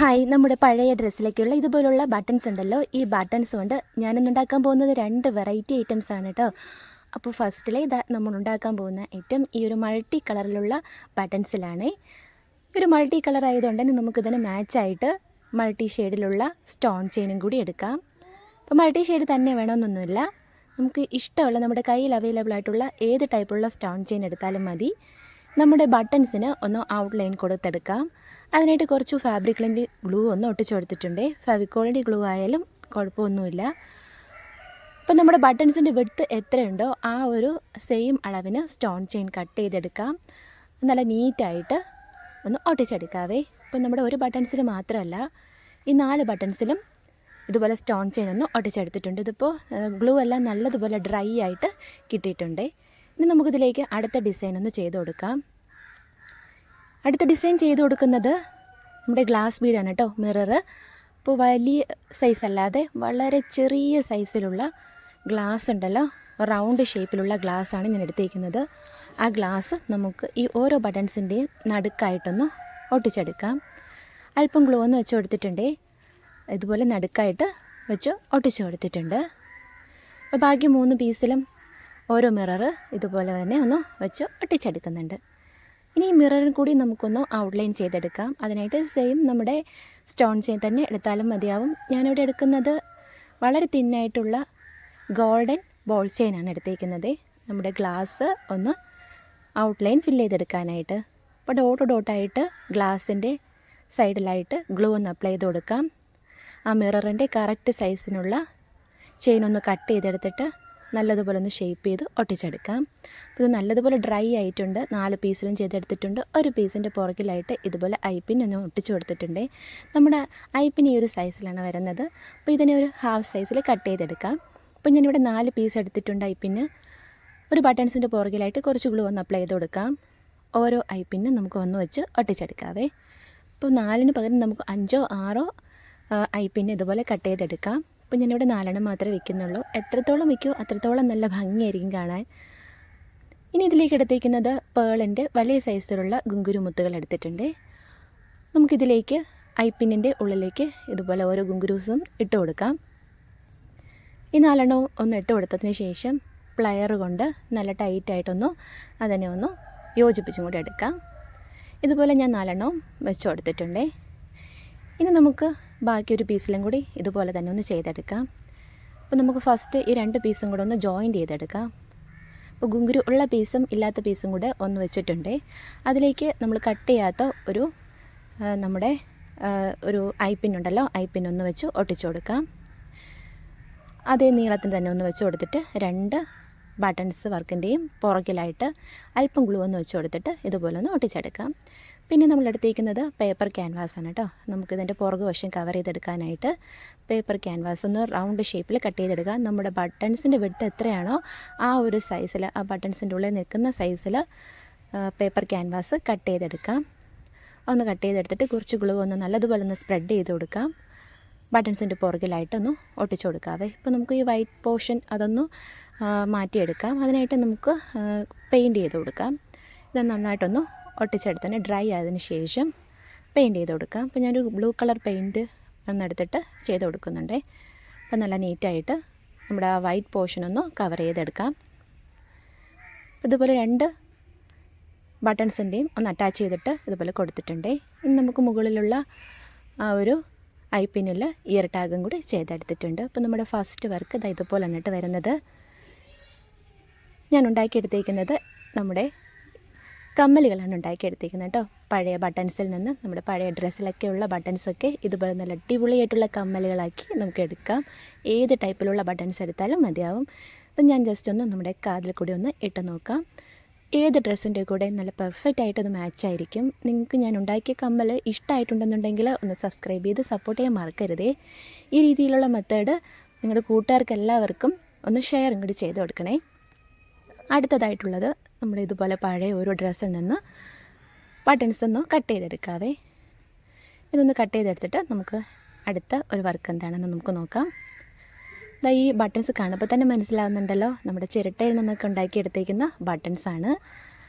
Hi, നമ്മുടെ പഴയ ഡ്രസ്സിലേക്കുള്ള ഇതുപോലുള്ള ബട്ടൺസ് ഉണ്ടല്ലോ. ഈ ബട്ടൺസ് കൊണ്ട് ഞാനിന്ന് ഉണ്ടാക്കാൻ പോകുന്നത് 2 വെറൈറ്റി ഐറ്റംസ് ആണ് കേട്ടോ. അപ്പോൾ ഫസ്റ്റിലെ ഇതാ നമ്മൾ ഉണ്ടാക്കാൻ പോകുന്ന ഐറ്റം ഈ ഒരു മൾട്ടി കളറിലുള്ള ബട്ടൺസിലാണ്. ഈ ഒരു മൾട്ടി കളർ ആയതുകൊണ്ട് തന്നെ നമുക്കിതിന് മാച്ചായിട്ട് മൾട്ടി ഷെയ്ഡിലുള്ള സ്റ്റോൺ ചെയിനും കൂടി എടുക്കാം. അപ്പോൾ മൾട്ടി ഷെയ്ഡ് തന്നെ വേണമെന്നൊന്നുമില്ല, നമുക്ക് ഇഷ്ടമുള്ള നമ്മുടെ കയ്യിൽ അവൈലബിൾ ആയിട്ടുള്ള ഏത് ടൈപ്പുള്ള സ്റ്റോൺ ചെയിൻ എടുത്താലും മതി. നമ്മുടെ ബട്ടൺസിന് ഒന്ന് ഔട്ട്ലൈൻ കൊടുത്തെടുക്കാം. അതിനായിട്ട് കുറച്ച് ഫാബ്രിക്കിൻ്റെ ഗ്ലൂ ഒന്ന് ഒട്ടിച്ചു കൊടുത്തിട്ടുണ്ട്. ഫെവിക്കോളിൻ്റെ ഗ്ലൂ ആയാലും കുഴപ്പമൊന്നുമില്ല. അപ്പോൾ നമ്മുടെ ബട്ടൺസിൻ്റെ വിഡ്ത്ത് എത്രയുണ്ടോ ആ ഒരു സെയിം അളവിന് സ്റ്റോൺ ചെയിൻ കട്ട് ചെയ്തെടുക്കാം. നല്ല നീറ്റായിട്ട് ഒന്ന് ഒട്ടിച്ചെടുക്കാവേ. അപ്പോൾ നമ്മുടെ ഒരു ബട്ടൺസിൽ മാത്രമല്ല, ഈ 4 ബട്ടൺസിലും ഇതുപോലെ സ്റ്റോൺ ചെയിൻ ഒന്ന് ഒട്ടിച്ചെടുത്തിട്ടുണ്ട്. ഇതിപ്പോൾ ഗ്ലൂ എല്ലാം നല്ലതുപോലെ ഡ്രൈ ആയിട്ട് കിട്ടിയിട്ടുണ്ട്. ഇനി നമുക്കിതിലേക്ക് അടുത്ത ഡിസൈൻ ഒന്ന് ചെയ്ത് കൊടുക്കാം. അടുത്ത ഡിസൈൻ ചെയ്ത് കൊടുക്കുന്നത് നമ്മുടെ ഗ്ലാസ് ബീഡാണ് കേട്ടോ, മിറർ. ഇപ്പോൾ വലിയ സൈസ് അല്ലാതെ വളരെ ചെറിയ സൈസിലുള്ള ഗ്ലാസ് ഉണ്ടല്ലോ, റൗണ്ട് ഷേപ്പിലുള്ള ഗ്ലാസ്സാണ് ഞാൻ എടുത്തേക്കുന്നത്. ആ ഗ്ലാസ് നമുക്ക് ഈ ഓരോ ബട്ടൺസിൻ്റെയും നടുക്കായിട്ടൊന്ന് ഒട്ടിച്ചെടുക്കാം. അല്പം ഗ്ലൂ ഒന്ന് വെച്ച് കൊടുത്തിട്ടുണ്ട്. ഇതുപോലെ നടുക്കായിട്ട് വെച്ച് ഒട്ടിച്ച് കൊടുത്തിട്ടുണ്ട്. അപ്പോൾ ബാക്കി 3 പീസിലും ഓരോ മിറർ ഇതുപോലെ തന്നെ ഒന്ന് വെച്ച് ഒട്ടിച്ചെടുക്കുന്നുണ്ട്. ഇനി ഈ മിററിന് കൂടി നമുക്കൊന്ന് ഔട്ട്ലൈൻ ചെയ്തെടുക്കാം. അതിനായിട്ട് സെയിം നമ്മുടെ സ്റ്റോൺ ചെയിൻ തന്നെ എടുത്താലും മതിയാവും. ഞാനിവിടെ എടുക്കുന്നത് വളരെ തിന്നായിട്ടുള്ള ഗോൾഡൻ ബോൾ ചെയിനാണ് എടുത്തേക്കുന്നത്, നമ്മുടെ ഗ്ലാസ് ഒന്ന് ഔട്ട്ലൈൻ ഫില്ല് ചെയ്തെടുക്കാനായിട്ട്. അപ്പോൾ ഡോട്ടായിട്ട് ഗ്ലാസിൻ്റെ സൈഡിലായിട്ട് ഗ്ലൂ ഒന്ന് അപ്ലൈ ചെയ്ത് കൊടുക്കാം. ആ മിററിൻ്റെ കറക്റ്റ് സൈസിനുള്ള ചെയിൻ ഒന്ന് കട്ട് ചെയ്തെടുത്തിട്ട് നല്ലതുപോലെ ഒന്ന് ഷേപ്പ് ചെയ്ത് ഒട്ടിച്ചെടുക്കാം. അപ്പോൾ ഇത് നല്ലതുപോലെ ഡ്രൈ ആയിട്ടുണ്ട്. 4 പീസിലും ചെയ്തെടുത്തിട്ടുണ്ട്. ഒരു പീസിൻ്റെ പുറകിലായിട്ട് ഇതുപോലെ ഐപ്പിൻ ഒന്ന് ഒട്ടിച്ച് കൊടുത്തിട്ടുണ്ട്. നമ്മുടെ ഐപ്പിൻ ഈ ഒരു സൈസിലാണ് വരുന്നത്. അപ്പോൾ ഇതിനെ ഒരു ഹാഫ് സൈസിൽ കട്ട് ചെയ്തെടുക്കാം. അപ്പോൾ ഞാനിവിടെ 4 പീസ് എടുത്തിട്ടുണ്ട് ഐപ്പിന്. ഒരു ബട്ടൺസിൻ്റെ പുറകിലായിട്ട് കുറച്ച് ഗ്ലൂ ഒന്ന് അപ്ലൈ ചെയ്ത് കൊടുക്കാം. ഓരോ ഐപ്പിനും നമുക്ക് ഒന്ന് വെച്ച് ഒട്ടിച്ചെടുക്കാവേ. അപ്പോൾ 4ന് പകരം നമുക്ക് 5ഓ 6ഓ ഐപ്പിന് ഇതുപോലെ കട്ട് ചെയ്തെടുക്കാം. അപ്പോൾ ഞാനിവിടെ 4 മാത്രമേ വയ്ക്കുന്നുള്ളൂ. എത്രത്തോളം വയ്ക്കുമോ അത്രത്തോളം നല്ല ഭംഗിയായിരിക്കും കാണാൻ. ഇനി ഇതിലേക്ക് എടുത്തേക്കുന്നത് പേളിൻ്റെ വലിയ സൈസിലുള്ള ഗുങ്കുരു മുത്തുകൾ എടുത്തിട്ടുണ്ട്. നമുക്കിതിലേക്ക് ഐപ്പിന്നിൻ്റെ ഉള്ളിലേക്ക് ഇതുപോലെ ഓരോ ഗുങ്കുരൂസും ഇട്ട് കൊടുക്കാം. ഈ 4 ഒന്ന് ഇട്ട് കൊടുത്തതിന് ശേഷം പ്ലയർ കൊണ്ട് നല്ല ടൈറ്റായിട്ടൊന്ന് അതിനെ ഒന്ന് യോജിപ്പിച്ചും കൂടി എടുക്കാം. ഇതുപോലെ ഞാൻ 4 വെച്ച് കൊടുത്തിട്ടുണ്ട്. ഇനി നമുക്ക് ബാക്കി ഒരു പീസിലും കൂടി ഇതുപോലെ തന്നെ ഒന്ന് ചെയ്തെടുക്കാം. അപ്പോൾ നമുക്ക് ഫസ്റ്റ് ഈ 2 പീസും കൂടെ ഒന്ന് ജോയിൻറ്റ് ചെയ്തെടുക്കാം. അപ്പോൾ ഗുങ്കുരു ഉള്ള പീസും ഇല്ലാത്ത പീസും കൂടെ ഒന്ന് വെച്ചിട്ടുണ്ട്. അതിലേക്ക് നമ്മൾ കട്ട് ചെയ്യാത്ത ഒരു നമ്മുടെ ഒരു ഐപ്പിൻ ഉണ്ടല്ലോ, ഐപ്പിൻ ഒന്ന് വെച്ച് ഒട്ടിച്ചു കൊടുക്കാം. അതേ നീളത്തിൽ തന്നെ ഒന്ന് വെച്ച് കൊടുത്തിട്ട് 2 ബട്ടൺസ് വർക്കിൻ്റെയും പുറകിലായിട്ട് അല്പം ഗ്ലൂ ഒന്ന് വെച്ച് കൊടുത്തിട്ട് ഇതുപോലെ ഒന്ന് ഒട്ടിച്ചെടുക്കാം. പിന്നെ നമ്മൾ എടുത്തേക്കുന്നത് പേപ്പർ ക്യാൻവാസാണ് കേട്ടോ. നമുക്കിതിൻ്റെ പുറകു വശം കവർ ചെയ്തെടുക്കാനായിട്ട് പേപ്പർ ക്യാൻവാസ് ഒന്ന് റൗണ്ട് ഷേപ്പിൽ കട്ട് ചെയ്തെടുക്കുക. നമ്മുടെ ബട്ടൺസിൻ്റെ വിഡ്ത്ത് എത്രയാണോ ആ ഒരു സൈസിൽ, ആ ബട്ടൺസിൻ്റെ ഉള്ളിൽ നിൽക്കുന്ന സൈസിൽ പേപ്പർ ക്യാൻവാസ് കട്ട് ചെയ്തെടുക്കാം. ഒന്ന് കട്ട് ചെയ്തെടുത്തിട്ട് കുറച്ച് ഗ്ലൂ ഒന്ന് നല്ലതുപോലെ ഒന്ന് സ്പ്രെഡ് ചെയ്ത് കൊടുക്കാം. ബട്ടൺസിൻ്റെ പുറകിലായിട്ടൊന്ന് ഒട്ടിച്ചു കൊടുക്കാവേ. ഇപ്പോൾ നമുക്ക് ഈ വൈറ്റ് പോർഷൻ അതൊന്ന് മാറ്റിയെടുക്കാം. അതിനായിട്ട് നമുക്ക് പെയിൻറ്റ് ചെയ്ത് കൊടുക്കാം. ഇത് നന്നായിട്ടൊന്ന് ഒട്ടിച്ചെടുത്തന്നെ ഡ്രൈ ആയതിന് ശേഷം പെയിൻറ്റ് ചെയ്ത് കൊടുക്കാം. അപ്പോൾ ഞാനൊരു ബ്ലൂ കളർ പെയിൻറ്റ് ഒന്നെടുത്തിട്ട് ചെയ്ത് കൊടുക്കുന്നുണ്ട്. അപ്പോൾ നല്ല നീറ്റായിട്ട് നമ്മുടെ ആ വൈറ്റ് പോർഷൻ ഒന്ന് കവർ ചെയ്തെടുക്കാം. ഇതുപോലെ 2 ബട്ടൺസിൻ്റെയും ഒന്ന് അറ്റാച്ച് ചെയ്തിട്ട് ഇതുപോലെ കൊടുത്തിട്ടുണ്ട്. ഇനി നമുക്ക് മുകളിലുള്ള ആ ഒരു ഐപ്പിനിൽ ഇയർ ടാഗും കൂടി ചെയ്തെടുത്തിട്ടുണ്ട്. അപ്പോൾ നമ്മുടെ ഫസ്റ്റ് വർക്ക് ഇതുപോലെ എന്നിട്ട് വരുന്നത്. ഞാൻ ഉണ്ടാക്കിയെടുത്തേക്കുന്നത് നമ്മുടെ കമ്മലുകളാണ് ഉണ്ടാക്കിയെടുത്തേക്കുന്നത് കേട്ടോ. പഴയ ബട്ടൺസിൽ നിന്ന് നമ്മുടെ പഴയ ഡ്രസ്സിലൊക്കെയുള്ള ബട്ടൺസൊക്കെ ഇതുപോലെ നല്ല അടിപൊളിയായിട്ടുള്ള കമ്മലുകളാക്കി നമുക്ക് എടുക്കാം. ഏത് ടൈപ്പിലുള്ള ബട്ടൺസ് എടുത്താലും മതിയാവും. അത് ഞാൻ ജസ്റ്റ് ഒന്ന് നമ്മുടെ കാതിൽ കൂടി ഒന്ന് ഇട്ട് നോക്കാം. ഏത് ഡ്രസ്സിൻ്റെ കൂടെ നല്ല പെർഫെക്റ്റ് ആയിട്ടത് മാച്ചായിരിക്കും. നിങ്ങൾക്ക് ഞാൻ ഉണ്ടാക്കിയ കമ്മൽ ഇഷ്ടമായിട്ടുണ്ടെന്നുണ്ടെങ്കിൽ ഒന്ന് സബ്സ്ക്രൈബ് ചെയ്ത് സപ്പോർട്ട് ചെയ്യാൻ മറക്കരുതേ. ഈ രീതിയിലുള്ള മെത്തേഡ് നിങ്ങളുടെ കൂട്ടുകാർക്ക് എല്ലാവർക്കും ഒന്ന് ഷെയർ കൂടി ചെയ്ത് കൊടുക്കണേ. അടുത്തതായിട്ടുള്ളത് നമ്മുടെ ഇതുപോലെ പഴയ ഒരു ഡ്രസ്സിൽ നിന്ന് ബട്ടൺസ് ഒന്ന് കട്ട് ചെയ്തെടുക്കാവേ. ഇതൊന്ന് കട്ട് ചെയ്തെടുത്തിട്ട് നമുക്ക് അടുത്ത ഒരു വർക്ക് എന്താണെന്ന് നമുക്ക് നോക്കാം. ഈ ബട്ടൺസ് കാണുമ്പോൾ തന്നെ മനസ്സിലാവുന്നുണ്ടല്ലോ, നമ്മുടെ ചിരട്ടയിൽ നിന്നൊക്കെ ഉണ്ടാക്കിയെടുത്തേക്കുന്ന ബട്ടൺസാണ്.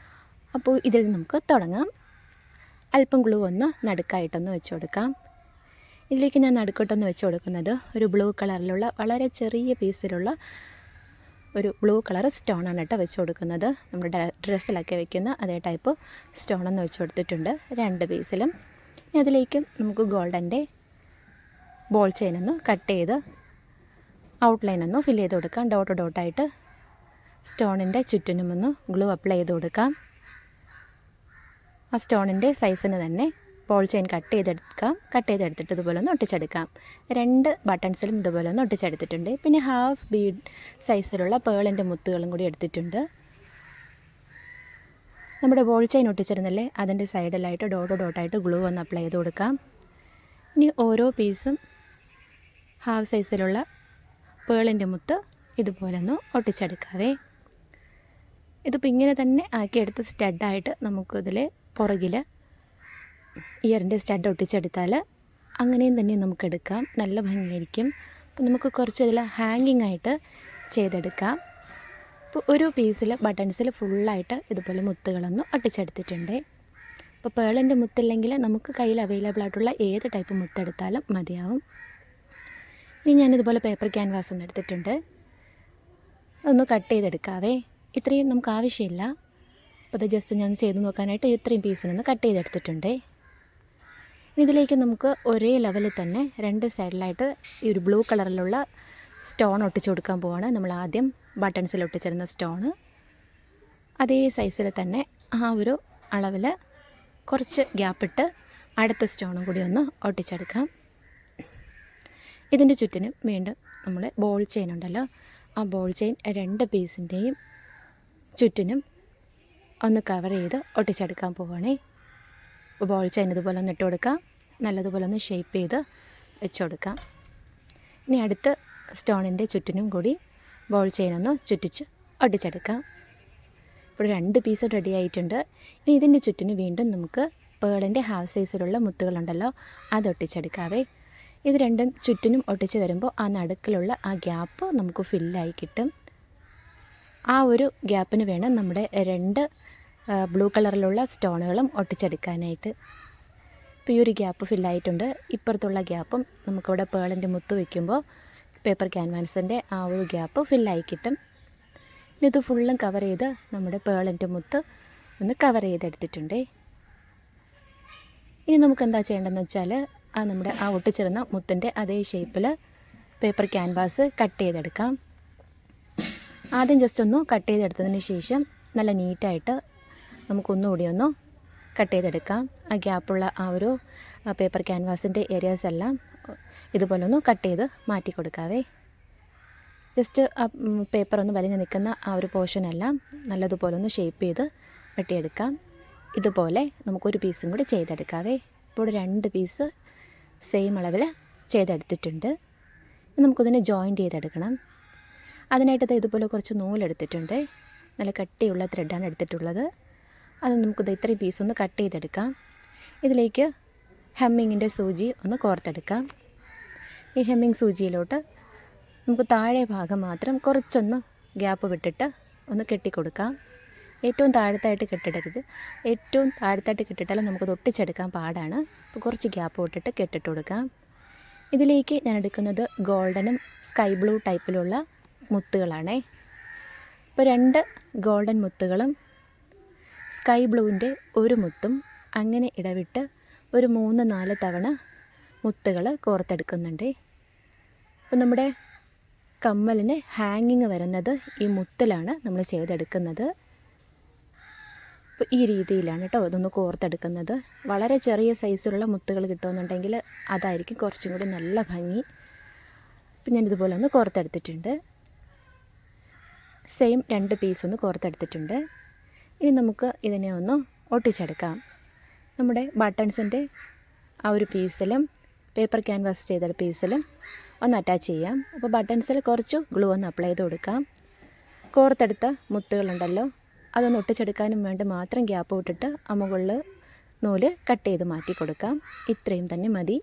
അപ്പോൾ ഇതിൽ നമുക്ക് തുടങ്ങാം. അല്പം ഗ്ലൂ ഒന്ന് നടുക്കായിട്ടൊന്ന് വെച്ച് കൊടുക്കാം. ഇതിലേക്ക് ഞാൻ നടുക്കോട്ടൊന്ന് വെച്ച് കൊടുക്കുന്നത് ഒരു ബ്ലൂ കളറിലുള്ള വളരെ ചെറിയ പീസിലുള്ള ഒരു ബ്ലൂ കളർ സ്റ്റോണാണ് കേട്ടോ വെച്ച് കൊടുക്കുന്നത്. നമ്മുടെ ഡ്രസ്സിലൊക്കെ വെക്കുന്ന അതേ ടൈപ്പ് സ്റ്റോണൊന്ന് വെച്ച് കൊടുത്തിട്ടുണ്ട് 2 പീസിലും. ഇനി അതിലേക്ക് നമുക്ക് ഗോൾഡൻ്റെ ബോൾ ചെയിനൊന്ന് കട്ട് ചെയ്ത് ഔട്ട്ലൈനൊന്ന് ഫില്ല് ചെയ്ത് കൊടുക്കാം. ഡോട്ട് ഡോട്ടായിട്ട് സ്റ്റോണിൻ്റെ ചുറ്റിനും ഒന്ന് ഗ്ലൂ അപ്ലൈ ചെയ്ത് കൊടുക്കാം. ആ സ്റ്റോണിൻ്റെ സൈസിന് തന്നെ ബോൾ ചെയിൻ കട്ട് ചെയ്തെടുത്തിട്ട് ഇതുപോലെ ഒന്ന് ഒട്ടിച്ചെടുക്കാം. 2 ബട്ടൺസിലും ഇതുപോലെ ഒന്ന് ഒട്ടിച്ചെടുത്തിട്ടുണ്ട്. പിന്നെ ഹാഫ് ബീഡ് സൈസിലുള്ള പേളിൻ്റെ മുത്തുകളും കൂടി എടുത്തിട്ടുണ്ട്. നമ്മുടെ ബോൾ ചെയിൻ ഒട്ടിച്ചിരുന്നല്ലേ, അതിൻ്റെ സൈഡിലായിട്ട് ഡോട്ട് ഡോട്ടായിട്ട് ഗ്ലൂ ഒന്ന് അപ്ലൈ ചെയ്ത് കൊടുക്കാം. ഇനി ഓരോ പീസും ഹാഫ് സൈസിലുള്ള പേളിൻ്റെ മുത്ത് ഇതുപോലെ ഒന്ന് ഒട്ടിച്ചെടുക്കാവേ. ഇതിപ്പോൾ ഇങ്ങനെ തന്നെ ആക്കിയെടുത്ത് സ്റ്റഡായിട്ട് നമുക്കിതിൽ പുറകിൽ ഇയറിൻ്റെ സ്റ്റഡ് ഒട്ടിച്ചെടുത്താൽ അങ്ങനെയും തന്നെ നമുക്കെടുക്കാം. നല്ല ഭംഗിയായിരിക്കും. അപ്പോൾ നമുക്ക് കുറച്ച് ഇതിൽ ഹാങ്ങിങ് ആയിട്ട് ചെയ്തെടുക്കാം. അപ്പോൾ ഒരു പീസിൽ ബട്ടൺസിൽ ഫുള്ളായിട്ട് ഇതുപോലെ മുത്തുകളൊന്നും ഒട്ടിച്ചെടുത്തിട്ടുണ്ട്. അപ്പോൾ പേളിൻ്റെ മുത്തില്ലെങ്കിൽ നമുക്ക് കയ്യിൽ അവൈലബിൾ ആയിട്ടുള്ള ഏത് ടൈപ്പ് മുത്തെടുത്താലും മതിയാവും. ഇനി ഞാനിതുപോലെ പേപ്പർ ക്യാൻവാസ് ഒന്ന് എടുത്തിട്ടുണ്ട്. അതൊന്ന് കട്ട് ചെയ്തെടുക്കാവേ. ഇത്രയും നമുക്ക് ആവശ്യമില്ല. അപ്പോൾ അത് ജസ്റ്റ് ഞാൻ ചെയ്ത് നോക്കാനായിട്ട് ഇത്രയും പീസിനൊന്ന് കട്ട് ചെയ്തെടുത്തിട്ടുണ്ട്. ഇതിലേക്ക് നമുക്ക് ഒരേ ലെവലിൽ തന്നെ 2 സൈഡിലായിട്ട് ഈ ഒരു ബ്ലൂ കളറിലുള്ള സ്റ്റോൺ ഒട്ടിച്ചു കൊടുക്കാൻ പോവാണ്. നമ്മൾ ആദ്യം ബട്ടൺസിൽ ഒട്ടിച്ചിരുന്ന സ്റ്റോണ് അതേ സൈസിൽ തന്നെ ആ ഒരു അളവിൽ കുറച്ച് ഗ്യാപ്പിട്ട് അടുത്ത സ്റ്റോണും കൂടി ഒന്ന് ഒട്ടിച്ചെടുക്കാം. ഇതിൻ്റെ ചുറ്റിനും വീണ്ടും നമ്മൾ ബോൾ ചെയിൻ ഉണ്ടല്ലോ, ആ ബോൾ ചെയിൻ 2 പീസിൻ്റെയും ചുറ്റിനും ഒന്ന് കവർ ചെയ്ത് ഒട്ടിച്ചെടുക്കാൻ പോവുകയാണേ. ബോൾ ചെയിൻ ഇതുപോലെ ഒന്ന് ഇട്ട് കൊടുക്കാം. നല്ലതുപോലെ ഒന്ന് ഷേപ്പ് ചെയ്ത് വെച്ച് കൊടുക്കാം. ഇനി അടുത്ത സ്റ്റോണിൻ്റെ ചുറ്റിനും കൂടി ബോൾ ചെയിൻ ഒന്ന് ചുറ്റിച്ച് ഒട്ടിച്ചെടുക്കാം. ഇപ്പോൾ 2 പീസ് റെഡി ആയിട്ടുണ്ട്. ഇനി ഇതിൻ്റെ ചുറ്റിന് വീണ്ടും നമുക്ക് പേളിൻ്റെ ഹാഫ് സൈസിലുള്ള മുത്തുകളുണ്ടല്ലോ, അത് ഒട്ടിച്ചെടുക്കാവേ. ഇത് രണ്ടും ചുറ്റിനും ഒട്ടിച്ച് വരുമ്പോൾ ആ നടുക്കിലുള്ള ആ ഗ്യാപ്പ് നമുക്ക് ഫില്ലായി കിട്ടും. ആ ഒരു ഗ്യാപ്പിന് വേണം നമ്മുടെ 2 ബ്ലൂ കളറിലുള്ള സ്റ്റോണുകളും ഒട്ടിച്ചെടുക്കാനായിട്ട്. ഇപ്പോൾ ഈ ഒരു ഗ്യാപ്പ് ഫില്ലായിട്ടുണ്ട്. ഇപ്പുറത്തുള്ള ഗ്യാപ്പും നമുക്കിവിടെ പേളിൻ്റെ മുത്ത് വയ്ക്കുമ്പോൾ പേപ്പർ ക്യാൻവാസിൻ്റെ ആ ഒരു ഗ്യാപ്പ് ഫില്ലായി കിട്ടും. ഇത് ഫുള്ളും കവർ ചെയ്ത് നമ്മുടെ പേളിൻ്റെ മുത്ത് ഒന്ന് കവർ ചെയ്തെടുത്തിട്ടുണ്ട്. ഇനി നമുക്ക് എന്താ ചെയ്യേണ്ടതെന്ന് വെച്ചാൽ നമ്മുടെ ആ ഒട്ടിച്ചിരുന്ന മുത്തിൻ്റെ അതേ ഷേപ്പിൽ പേപ്പർ ക്യാൻവാസ് കട്ട് ചെയ്തെടുക്കാം. ആദ്യം ജസ്റ്റ് ഒന്ന് കട്ട് ചെയ്തെടുത്തതിന് ശേഷം നല്ല നീറ്റായിട്ട് നമുക്കൊന്നുകൂടി ഒന്ന് കട്ട് ചെയ്തെടുക്കാം. ആ ഗ്യാപ്പുള്ള ആ ഒരു പേപ്പർ ക്യാൻവാസിൻ്റെ ഏരിയാസ് എല്ലാം ഇതുപോലെ ഒന്ന് കട്ട് ചെയ്ത് മാറ്റി കൊടുക്കാവേ. ജസ്റ്റ് ആ പേപ്പർ ഒന്ന് വലിഞ്ഞ് നിൽക്കുന്ന ആ ഒരു പോർഷനെല്ലാം നല്ലതുപോലെ ഒന്ന് ഷേപ്പ് ചെയ്ത് വെട്ടിയെടുക്കാം. ഇതുപോലെ നമുക്കൊരു പീസും കൂടി ചെയ്തെടുക്കാവേ. ഇപ്പോൾ 2 പീസ് സെയിം അളവിൽ ചെയ്തെടുത്തിട്ടുണ്ട്. നമുക്കിതിനെ ജോയിൻറ്റ് ചെയ്തെടുക്കണം. അതിനായിട്ട് ഇതുപോലെ കുറച്ച് നൂലെടുത്തിട്ടുണ്ട്. നല്ല കട്ടിയുള്ള ത്രെഡാണ് എടുത്തിട്ടുള്ളത്. അത് നമുക്കിത് ഇത്രയും പീസൊന്ന് കട്ട് ചെയ്തെടുക്കാം. ഇതിലേക്ക് ഹെമ്മിങ്ങിൻ്റെ സൂചി ഒന്ന് കോർത്തെടുക്കാം. ഈ ഹെമ്മിങ് സൂചിയിലോട്ട് നമുക്ക് താഴെ ഭാഗം മാത്രം കുറച്ചൊന്ന് ഗ്യാപ്പ് വിട്ടിട്ട് ഒന്ന് കെട്ടിക്കൊടുക്കാം. ഏറ്റവും താഴത്തായിട്ട് കെട്ടിടരുത്. ഏറ്റവും താഴത്തായിട്ട് കെട്ടിട്ടാൽ നമുക്കത് ഒട്ടിച്ചെടുക്കാൻ പാടാണ്. അപ്പോൾ കുറച്ച് ഗ്യാപ്പ് വിട്ടിട്ട് കെട്ടിട്ട് കൊടുക്കാം. ഇതിലേക്ക് ഞാൻ എടുക്കുന്നത് ഗോൾഡനും സ്കൈ ബ്ലൂ ടൈപ്പിലുള്ള മുത്തുകളാണേ. ഇപ്പോൾ 2 ഗോൾഡൻ മുത്തുകളും സ്കൈ ബ്ലൂവിൻ്റെ ഒരു മുത്തും അങ്ങനെ ഇടവിട്ട് ഒരു 3-4 തവണ മുത്തുകൾ കോർത്തെടുക്കുന്നുണ്ട്. അപ്പോൾ നമ്മുടെ കമ്മലിന് ഹാങ്ങിങ് വരുന്നത് ഈ മുത്തിലാണ് നമ്മൾ ചെയ്തെടുക്കുന്നത്. അപ്പോൾ ഈ രീതിയിലാണ് കേട്ടോ ഇതൊന്ന് കോർത്തെടുക്കുന്നത്. വളരെ ചെറിയ സൈസിലുള്ള മുത്തുകൾ കിട്ടുമെന്നുണ്ടെങ്കിൽ അതായിരിക്കും കുറച്ചും കൂടി നല്ല ഭംഗി. അപ്പം ഞാനിതുപോലെ ഒന്ന് കോർത്തെടുത്തിട്ടുണ്ട്. സെയിം 2 പീസ് ഒന്ന് കോർത്തെടുത്തിട്ടുണ്ട്. ഇനി നമുക്ക് ഇതിനെ ഒന്ന് ഒട്ടിച്ചെടുക്കാം. നമ്മുടെ ബട്ടൺസിൻ്റെ ആ ഒരു പീസിലും പേപ്പർ ക്യാൻവാസ് ചെയ്ത പീസിലും ഒന്ന് അറ്റാച്ച് ചെയ്യാം. അപ്പോൾ ബട്ടൺസിൽ കുറച്ച് ഗ്ലൂ ഒന്ന് അപ്ലൈ ചെയ്ത് കൊടുക്കാം. കോർത്തെടുത്ത മുത്തുകളുണ്ടല്ലോ, അതൊന്ന് ഒട്ടിച്ചെടുക്കാനും വേണ്ടി മാത്രം ഗ്യാപ്പ് വിട്ടിട്ട് ആ മുകളിൽ നൂല് കട്ട് ചെയ്ത് മാറ്റി കൊടുക്കാം. ഇത്രയും തന്നെ മതി.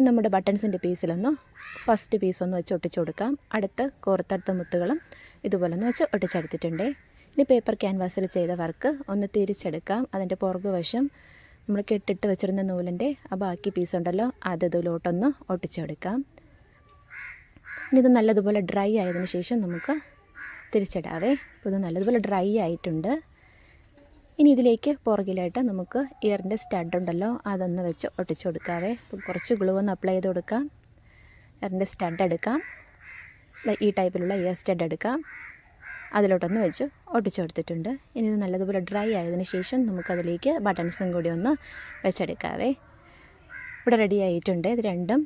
നമ്മുടെ ബട്ടൺസിൻ്റെ പീസിലൊന്ന് ഫസ്റ്റ് പീസൊന്ന് വെച്ച് ഒട്ടിച്ചു കൊടുക്കാം. അടുത്ത് കോർത്തെടുത്ത മുത്തുകളും ഇതുപോലെ ഒന്ന് വെച്ച് ഒട്ടിച്ചെടുത്തിട്ടുണ്ട്. ഇനി പേപ്പർ ക്യാൻവാസിൽ ചെയ്ത വർക്ക് ഒന്ന് തിരിച്ചെടുക്കാം. അതിൻ്റെ പുറകു വശം നമ്മൾ കെട്ടിട്ട് വെച്ചിരുന്ന നൂലിൻ്റെ ആ ബാക്കി പീസ് ഉണ്ടല്ലോ അത് ഇതിലോട്ടൊന്ന് ഒട്ടിച്ചെടുക്കാം. ഇനി ഇത് നല്ലതുപോലെ ഡ്രൈ ആയതിനു ശേഷം നമുക്ക് തിരിച്ചിടാവേ. അപ്പോൾ ഇത് നല്ലതുപോലെ ഡ്രൈ ആയിട്ടുണ്ട്. ഇനി ഇതിലേക്ക് പുറകിലായിട്ട് നമുക്ക് ഇയറിൻ്റെ സ്റ്റഡ് ഉണ്ടല്ലോ അതൊന്ന് വെച്ച് ഒട്ടിച്ചു കൊടുക്കാവേ. അപ്പോൾ കുറച്ച് ഗ്ലൂ ഒന്ന് അപ്ലൈ ചെയ്ത് കൊടുക്കാം. ഇയറിൻ്റെ സ്റ്റഡ് എടുക്കാം, ഈ ടൈപ്പിലുള്ള ഇയർ സ്റ്റഡ് എടുക്കാം, അതിലോട്ടൊന്ന് വെച്ച് ഒട്ടിച്ചു കൊടുത്തിട്ടുണ്ട്. ഇനി ഇത് നല്ലതുപോലെ ഡ്രൈ ആയതിനു ശേഷം നമുക്കതിലേക്ക് ബട്ടൺസും കൂടി ഒന്ന് വെച്ചെടുക്കാവേ. ഇവിടെ റെഡി ആയിട്ടുണ്ട് ഇത് രണ്ടും.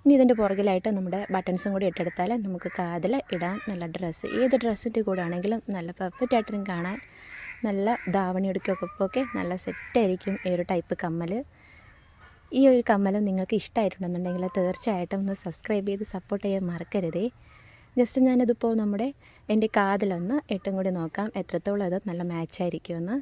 ഇനി ഇതിൻ്റെ പുറകിലായിട്ട് നമ്മുടെ ബട്ടൺസും കൂടി ഇട്ടെടുത്താൽ നമുക്ക് കാതിൽ ഇടാം. നല്ല ഡ്രസ്സ്, ഏത് ഡ്രസ്സിൻ്റെ കൂടെ ആണെങ്കിലും നല്ല പെർഫെക്റ്റ് ആയിട്ടും കാണാൻ നല്ല ധാവണി ഉടുക്കൊക്കെ നല്ല സെറ്റായിരിക്കും ഈ ഒരു ടൈപ്പ് കമ്മൽ. ഈ ഒരു കമ്മലും നിങ്ങൾക്ക് ഇഷ്ടമായിട്ടുണ്ടെന്നുണ്ടെങ്കിൽ തീർച്ചയായിട്ടും ഒന്ന് സബ്സ്ക്രൈബ് ചെയ്ത് സപ്പോർട്ട് ചെയ്യാൻ മറക്കരുതേ. ജസ്റ്റ് ഞാനിതിപ്പോൾ എൻ്റെ കാതിലൊന്ന് ഇട്ടും കൂടി നോക്കാം എത്രത്തോളം അത് നല്ല മാച്ചായിരിക്കുമെന്ന്.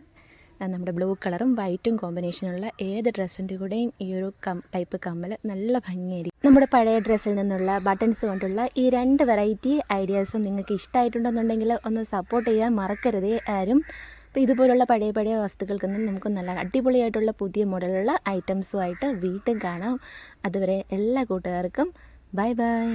നമ്മുടെ ബ്ലൂ കളറും വൈറ്റും കോമ്പിനേഷനുള്ള ഏത് ഡ്രസ്സിൻ്റെ കൂടെയും ഈ ഒരു ടൈപ്പ് കമ്മൽ നല്ല ഭംഗിയായിരിക്കും. നമ്മുടെ പഴയ ഡ്രസ്സിൽ നിന്നുള്ള ബട്ടൺസ് കൊണ്ടുള്ള ഈ 2 വെറൈറ്റി ഐഡിയാസും നിങ്ങൾക്ക് ഇഷ്ടമായിട്ടുണ്ടെന്നുണ്ടെങ്കിൽ ഒന്ന് സപ്പോർട്ട് ചെയ്യാൻ മറക്കരുതേ ആരും. അപ്പോൾ ഇതുപോലുള്ള പഴയ വസ്തുക്കൾക്കൊന്നും നമുക്ക് നല്ല അടിപൊളിയായിട്ടുള്ള പുതിയ മോഡലുള്ള ഐറ്റംസുമായിട്ട് വീണ്ടും കാണാം. അതുവരെ എല്ലാ കൂട്ടുകാർക്കും ബൈ ബൈ.